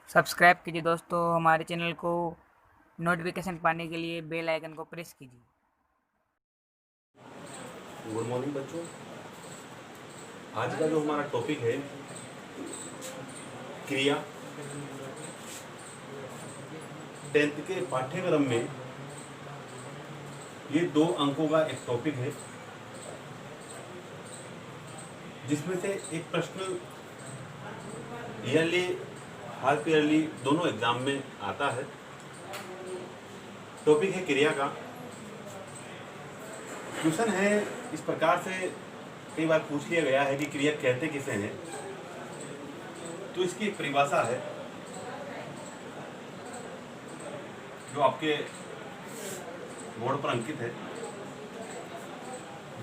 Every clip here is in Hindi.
सब्सक्राइब कीजिए दोस्तों हमारे चैनल को। नोटिफिकेशन पाने के लिए बेल आइकन को प्रेस कीजिए। गुड मॉर्निंग बच्चों। आज का जो हमारा टॉपिक है क्रिया, 10th के पाठ्यक्रम में ये 2 अंकों का एक टॉपिक है, जिसमें से एक प्रश्न ईयरली हाफ ईयरली दोनों एग्जाम में आता है। टॉपिक है क्रिया का। क्वेश्चन है इस प्रकार से, कई बार पूछ लिया गया है कि क्रिया कहते किसे हैं। तो इसकी एक परिभाषा है जो आपके बोर्ड पर अंकित है।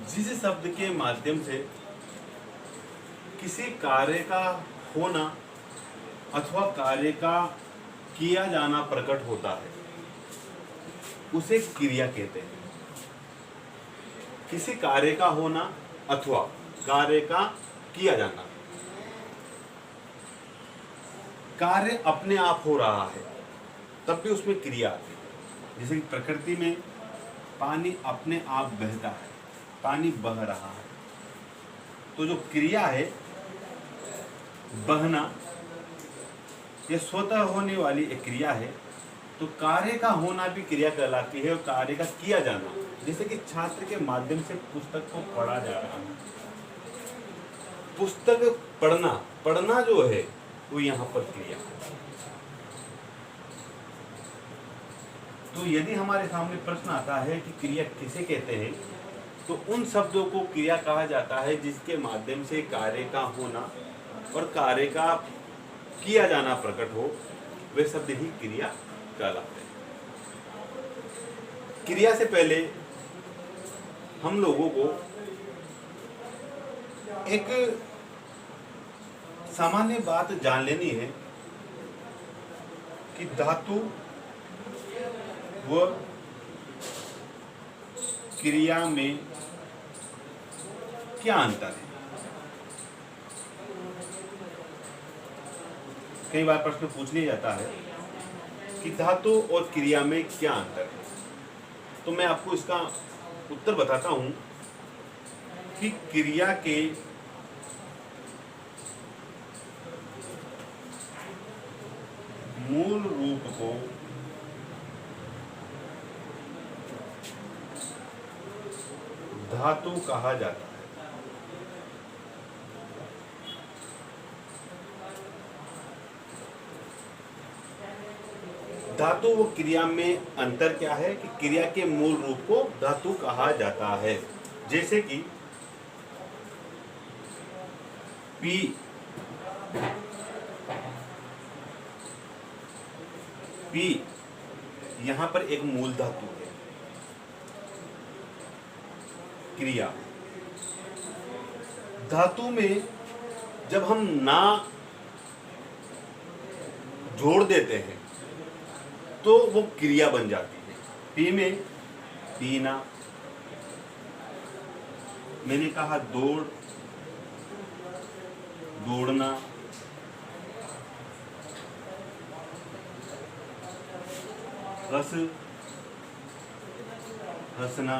जिस शब्द के माध्यम से किसी कार्य का होना अथवा कार्य का किया जाना प्रकट होता है, उसे क्रिया कहते हैं। किसी कार्य का होना अथवा कार्य का किया जाना, कार्य अपने आप हो रहा है तब भी उसमें क्रिया आती है। जैसे कि प्रकृति में पानी अपने आप बहता है, पानी बह रहा है, तो जो क्रिया है बहना, यह स्वतः होने वाली एक क्रिया है। तो कार्य का होना भी क्रिया कहलाती है और कार्य का किया जाना, जैसे कि छात्र के माध्यम से पुस्तक को पढ़ा जा रहा है। पुस्तक पढ़ना जो है वो यहाँ पर क्रिया है। तो यदि हमारे सामने प्रश्न आता है कि क्रिया किसे कहते हैं, तो उन शब्दों को क्रिया कहा जाता है जिसके माध्यम से कार्य का होना और कार्य का किया जाना प्रकट हो, वे शब्द ही क्रिया कहलाते हैं। क्रिया से पहले हम लोगों को एक सामान्य बात जान लेनी है कि धातु व क्रिया में क्या अंतर है। कई बार प्रश्न पूछ लिया जाता है कि धातु और क्रिया में क्या अंतर है। तो मैं आपको इसका उत्तर बताता हूं कि क्रिया के मूल रूप को धातु कहा जाता है। धातु व क्रिया में अंतर क्या है कि क्रिया के मूल रूप को धातु कहा जाता है। जैसे कि पी यहां पर एक मूल धातु है। क्रिया धातु में जब हम ना जोड़ देते हैं तो वो क्रिया बन जाती है। पी में पीना, मैंने कहा दौड़ना, हंसना।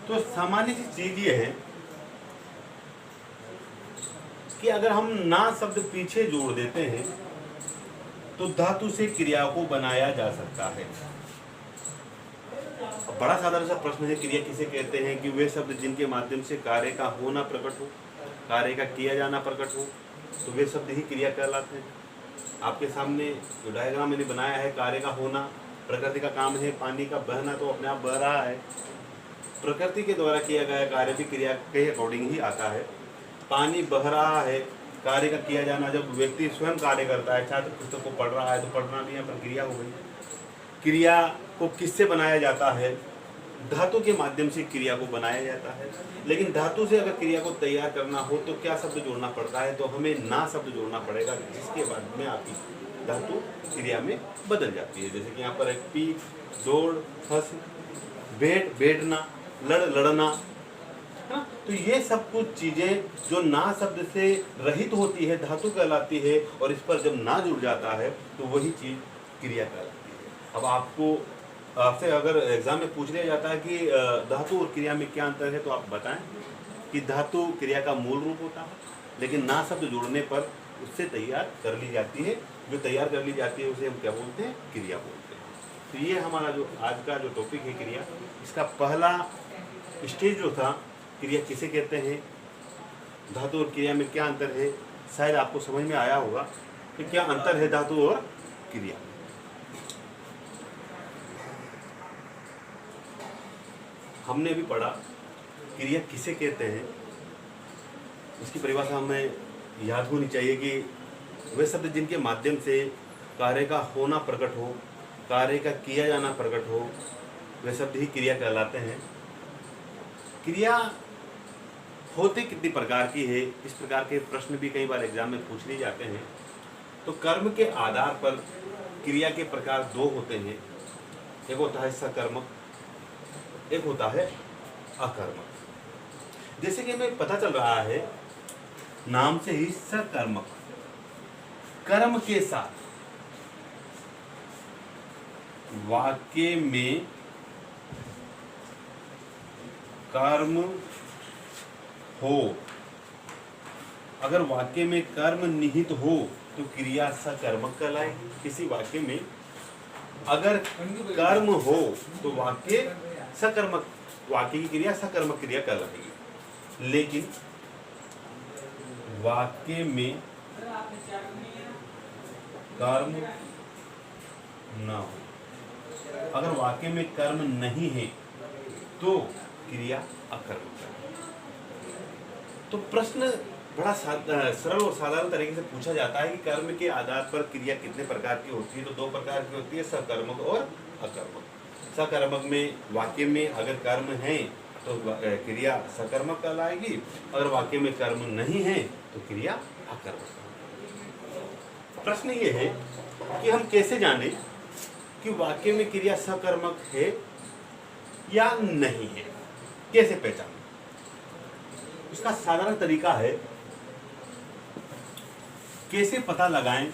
तो सामान्य सी चीज ये है कि अगर हम ना शब्द पीछे जोड़ देते हैं तो धातु से क्रिया को बनाया जा सकता है। बड़ा साधारण सा प्रश्न है, क्रिया किसे कहते हैं कि वे शब्द जिनके माध्यम से कार्य का होना प्रकट हो, कार्य का किया जाना प्रकट हो, तो वे शब्द ही क्रिया कहलाते हैं। आपके सामने जो डायग्राम मैंने बनाया है, कार्य का होना प्रकृति का काम है, पानी का बहना तो अपने आप बह रहा है, प्रकृति के द्वारा किया गया कार्य भी क्रिया के अकॉर्डिंग ही आता है। पानी बह रहा है, कार्य का किया जाना जब व्यक्ति स्वयं कार्य करता है, छात्र पुस्तक को पढ़ रहा है तो पढ़ना भी यहाँ पर क्रिया हो गई। क्रिया को किससे बनाया जाता है? धातु के माध्यम से क्रिया को बनाया जाता है। लेकिन धातु से अगर क्रिया को तैयार करना हो तो क्या शब्द जोड़ना पड़ता है? तो हमें ना शब्द जोड़ना पड़ेगा, जिसके बाद में आपकी धातु क्रिया में बदल जाती है। जैसे कि यहाँ पर एक पी, दौड़, हंस, बैठना, लड़ना, है ना। तो ये सब कुछ चीजें जो ना शब्द से रहित होती है धातु कहलाती है, और इस पर जब ना जुड़ जाता है तो वही चीज क्रिया कहलाती है। अब आपसे अगर एग्जाम में पूछ लिया जाता है कि धातु और क्रिया में क्या अंतर है, तो आप बताएं कि धातु क्रिया का मूल रूप होता है, लेकिन ना शब्द जोड़ने पर उससे तैयार कर ली जाती है। जो तैयार कर ली जाती है उसे हम क्या बोलते हैं? क्रिया बोलते हैं। तो ये हमारा जो आज का जो टॉपिक है क्रिया, इसका पहला स्टेज जो था, क्रिया किसे कहते हैं, धातु और क्रिया में क्या अंतर है, शायद आपको समझ में आया होगा कि क्या अंतर है धातु और क्रिया। हमने भी पढ़ा क्रिया किसे कहते हैं, इसकी परिभाषा हमें याद होनी चाहिए कि वे शब्द जिनके माध्यम से कार्य का होना प्रकट हो, कार्य का किया जाना प्रकट हो, वे शब्द ही क्रिया कहलाते हैं। क्रिया होती कितनी प्रकार की है, इस प्रकार के प्रश्न भी कई बार एग्जाम में पूछ लिए जाते हैं। तो कर्म के आधार पर क्रिया के प्रकार दो होते हैं, एक होता है सकर्मक, एक होता है अकर्मक। जैसे कि हमें पता चल रहा है नाम से ही सकर्मक, कर्म के साथ वाक्य में कर्म हो, अगर वाक्य में कर्म निहित हो तो क्रिया सकर्मक कहलाएगी। किसी वाक्य में अगर कर्म हो तो वाक्य सकर्मक, वाक्य की क्रिया सकर्मक क्रिया कहलाएगी। लेकिन वाक्य में कर्म ना हो, अगर वाक्य में कर्म नहीं है तो क्रिया अकर्मक है। तो प्रश्न बड़ा सरल और साधारण तरीके से पूछा जाता है कि कर्म के आधार पर क्रिया कितने प्रकार की होती है। तो दो प्रकार की होती है, सकर्मक और अकर्मक। सकर्मक में वाक्य में अगर कर्म है तो क्रिया सकर्मक कहलाएगी, अगर वाक्य में कर्म नहीं है तो क्रिया अकर्मक। प्रश्न ये है कि हम कैसे जाने कि वाक्य में क्रिया सकर्मक है या नहीं है, कैसे पहचाने? उसका साधारण तरीका है, कैसे पता लगाएं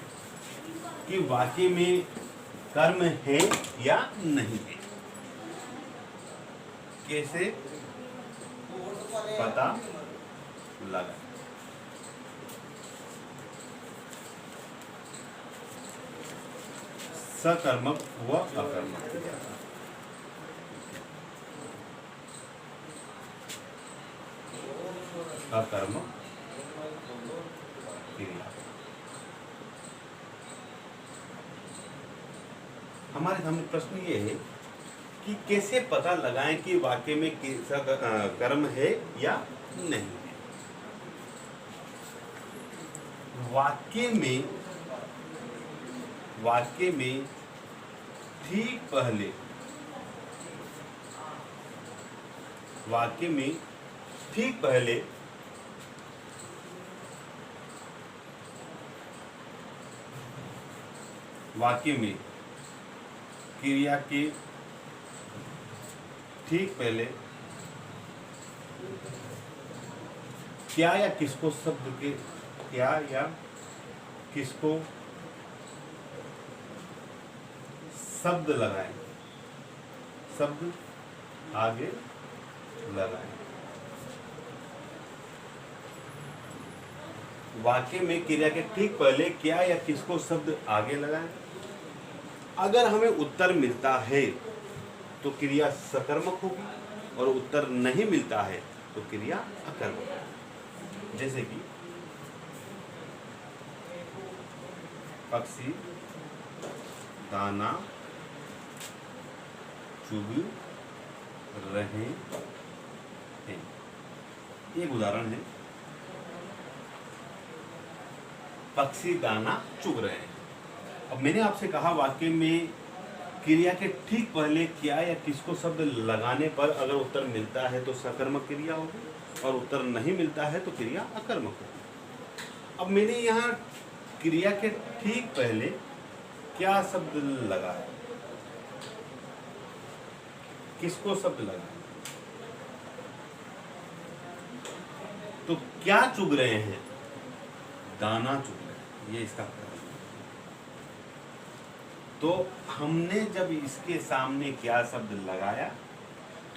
कि वाक्य में कर्म है या नहीं है, कैसे पता लगाएं? सकर्मक व अकर्मक। अकर्मक क्रिया। हमारे सामने प्रश्न ये है कि कैसे पता लगाएं कि वाक्य में कर्म है या नहीं है। वाक्य में ठीक पहले, वाक्य में ठीक पहले वाक्य में क्रिया के ठीक पहले क्या या किसको शब्द के, क्या या किसको शब्द लगाएं, शब्द आगे लगाएं। वाक्य में क्रिया के ठीक पहले क्या या किसको शब्द आगे लगाएं। अगर हमें उत्तर मिलता है तो क्रिया सकर्मक होगी, और उत्तर नहीं मिलता है तो क्रिया अकर्मक होगी। जैसे कि पक्षी दाना चुग रहे हैं, एक उदाहरण है। पक्षी दाना चुग रहे हैं। अब मैंने आपसे कहा वाक्य में क्रिया के ठीक पहले क्या या किसको शब्द लगाने पर अगर उत्तर मिलता है तो सकर्मक क्रिया होगी, और उत्तर नहीं मिलता है तो क्रिया अकर्मक होगी। अब मैंने यहाँ क्रिया के ठीक पहले क्या शब्द लगाया, किसको शब्द लगाया? तो क्या चुग रहे हैं? दाना चुग रहे हैं, ये इसका कर्म। तो हमने जब इसके सामने क्या शब्द लगाया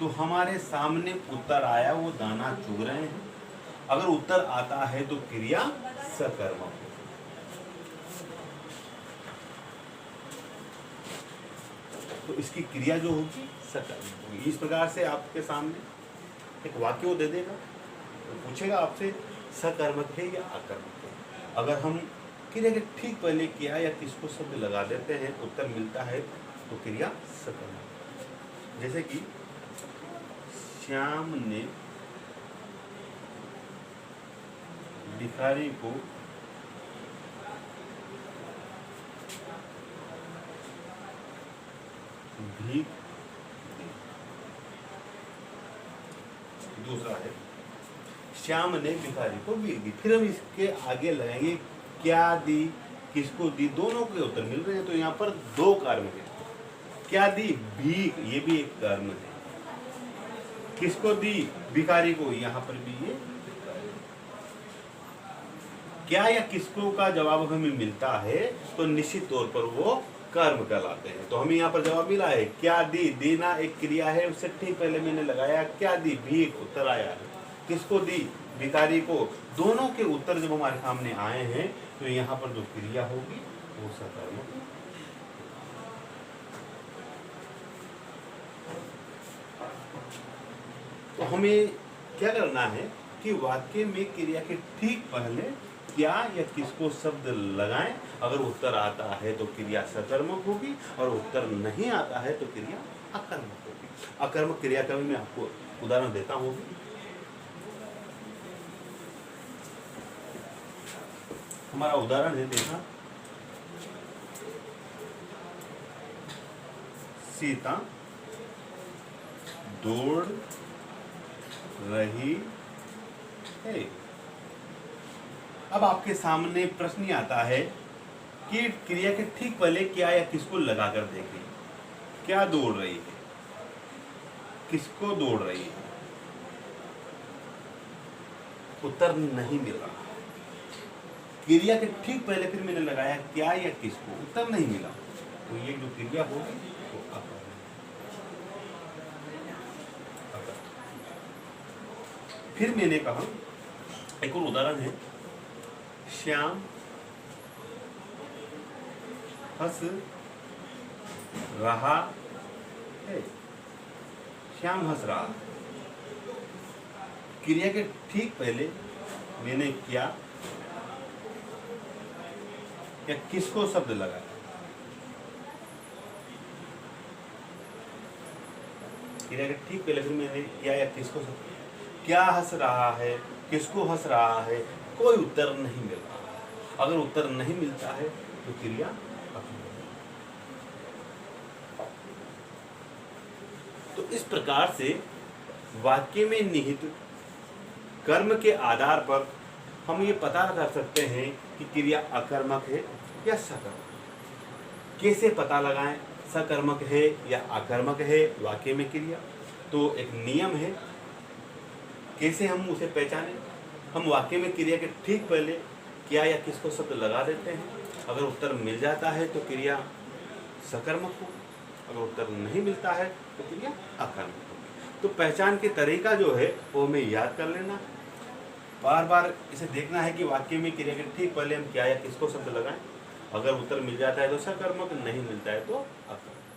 तो हमारे सामने उत्तर आया, वो दाना चुग रहे हैं। अगर उत्तर आता है तो क्रिया सकर्मक है। तो इसकी क्रिया जो होगी सकर्मक होगी। इस प्रकार से आपके सामने एक वाक्य वो दे देगा, तो पूछेगा आपसे सकर्मक है या अकर्मक है। अगर हम क्रिया के ठीक पहले क्या या किसको शब्द लगा देते हैं, उत्तर मिलता है तो क्रिया सकर्मक। जैसे कि श्याम ने भिखारी को भीख दी। दूसरा है श्याम ने भिखारी को भीख दी। फिर हम इसके आगे लगाएंगे क्या दी, किसको दी, दोनों के उत्तर मिल रहे हैं। तो यहाँ पर दो कर्म है। क्या दी? भीख, ये भी एक कर्म है। किसको दी? भिखारी को, यहाँ पर भी ये क्या या किसको का जवाब हमें मिलता है तो निश्चित तौर पर वो कर्म कहलाते हैं। तो हमें यहाँ पर जवाब मिला है क्या दी, देना एक क्रिया है, उससे ठीक पहले मैंने लगाया क्या दी, भीख, उत्तर आया है। किसको दी? भिखारी को। दोनों के उत्तर जब हमारे सामने आए हैं तो यहाँ पर जो क्रिया होगी वो सकर्मक। तो हमें क्या करना है कि वाक्य में क्रिया के ठीक पहले क्या या किसको शब्द लगाएं। अगर उत्तर आता है तो क्रिया सकर्मक होगी और उत्तर नहीं आता है तो क्रिया अकर्मक होगी। अकर्मक क्रिया का भी मैं आपको उदाहरण देता हूँ। हमारा उदाहरण है, देखा, सीता दौड़ रही है। अब आपके सामने प्रश्न ही आता है कि क्रिया के ठीक पहले क्या या किसको लगाकर देखें। क्या दौड़ रही है, किसको दौड़ रही है, उत्तर नहीं मिल रहा। क्रिया के ठीक पहले फिर मैंने लगाया क्या या किसको, उत्तर नहीं मिला। तो ये जो क्रिया होगी तो अकर्मक। फिर मैंने कहा एक और उदाहरण है, श्याम हंस रहा है। श्याम हंस रहा। क्रिया के ठीक पहले मैंने क्या या किसको शब्द लगाया। क्रिया के ठीक पहले फिर मैंने क्या या किसको शब्द, क्या हंस रहा है, किसको हंस रहा है, कोई उत्तर नहीं मिल रहा। अगर उत्तर नहीं मिलता है तो क्रिया अकर्मक। तो इस प्रकार से वाक्य में निहित कर्म के आधार पर हम ये पता कर सकते हैं कि क्रिया अकर्मक है या सकर्मक। कैसे पता लगाएं सकर्मक है या अकर्मक है वाक्य में क्रिया? तो एक नियम है, कैसे हम उसे पहचानें। हम वाक्य में क्रिया के ठीक पहले क्या या किसको शब्द लगा देते हैं। अगर उत्तर मिल जाता है तो क्रिया सकर्मक हो, अगर उत्तर नहीं मिलता है तो क्रिया अकर्मक हो। तो पहचान के तरीका जो है वो हमें याद कर लेना, बार बार इसे देखना है कि वाक्य में क्रिया के ठीक पहले हम क्या या किसको शब्द लगाएं। अगर उत्तर मिल जाता है तो सकर्मक, नहीं मिलता है तो अकर्मक।